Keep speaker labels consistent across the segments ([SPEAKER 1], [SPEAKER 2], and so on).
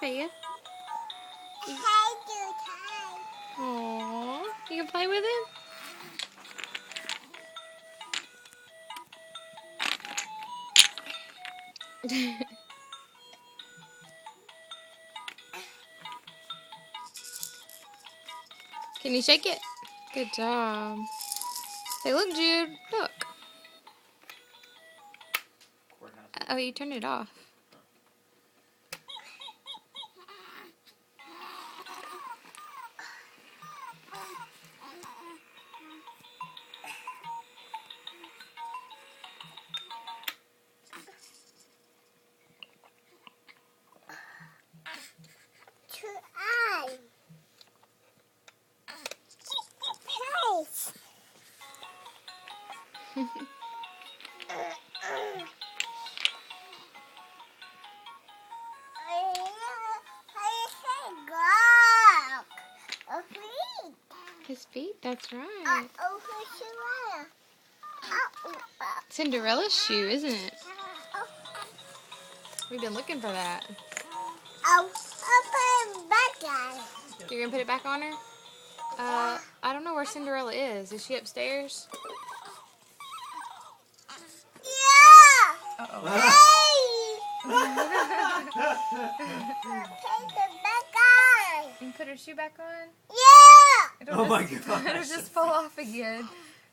[SPEAKER 1] Fia. Aww. You can play with him? Can you shake it? Good job. Say, look, Jude. Look. Oh, you turned it off. His feet, that's right. Cinderella's shoe, isn't it? We've been looking for that. You're gonna put it back on her? I don't know where Cinderella is. Is she upstairs? Uh-oh. And put her shoe back on?
[SPEAKER 2] Oh my god.
[SPEAKER 1] It'll just fall off again.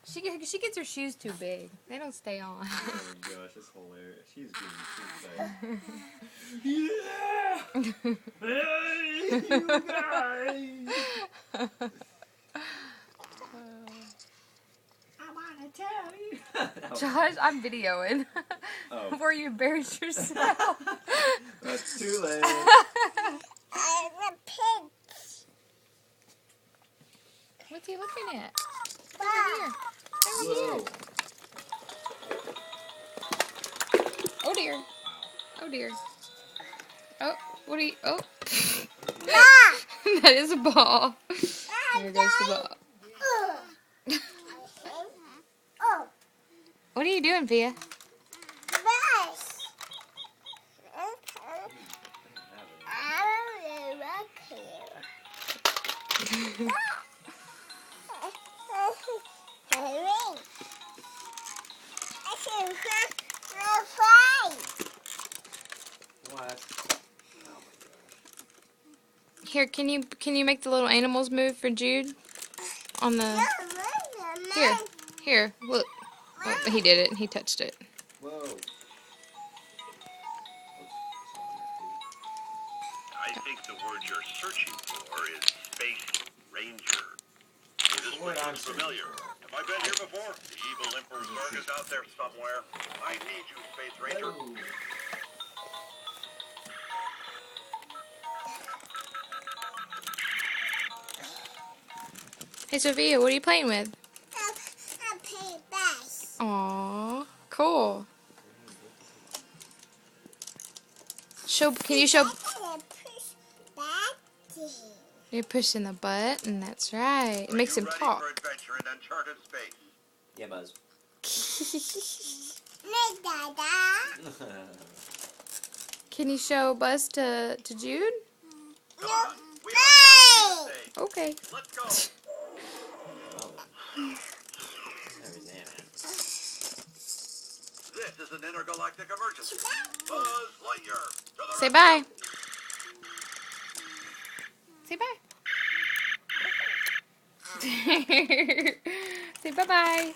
[SPEAKER 1] She gets her shoes too big. They don't stay on.
[SPEAKER 2] Oh my gosh, that's hilarious. She's getting too excited. Hey, you guys! I wanna tell you.
[SPEAKER 1] Josh, I'm videoing.
[SPEAKER 2] Oh.
[SPEAKER 1] Before you embarrass yourself.
[SPEAKER 2] That's too late.
[SPEAKER 1] What's he looking at? Over here. Over here. Oh dear. Oh dear. Oh, what are you? Oh. That is a ball. There goes the ball. What are you doing, Fia?
[SPEAKER 2] What?
[SPEAKER 1] Here, can you make the little animals move for Jude? On the here, look. Oh, he did it. He touched it.
[SPEAKER 2] Whoa.
[SPEAKER 3] I think the word you're searching for is Space Ranger. This word sounds familiar. Have I been here before? The evil Emperor Zurg is out there somewhere. I need you, Space Ranger.
[SPEAKER 2] Oh.
[SPEAKER 1] Hey, Sophia, what are you playing with?
[SPEAKER 4] I'm playing bass.
[SPEAKER 1] Aww, cool. Can you show? You're pushing the button. That's right. It makes him
[SPEAKER 3] Ready
[SPEAKER 1] talk.
[SPEAKER 3] for adventure in uncharted space?
[SPEAKER 2] Yeah, Buzz.
[SPEAKER 1] Can you show Buzz to Jude?
[SPEAKER 3] Come on, we have a galaxy to save.
[SPEAKER 1] Okay.
[SPEAKER 3] Let's go. This is an intergalactic emergency. Buzz Lightyear, to the
[SPEAKER 1] Say
[SPEAKER 3] rescue.
[SPEAKER 1] bye. Say bye. Say bye-bye.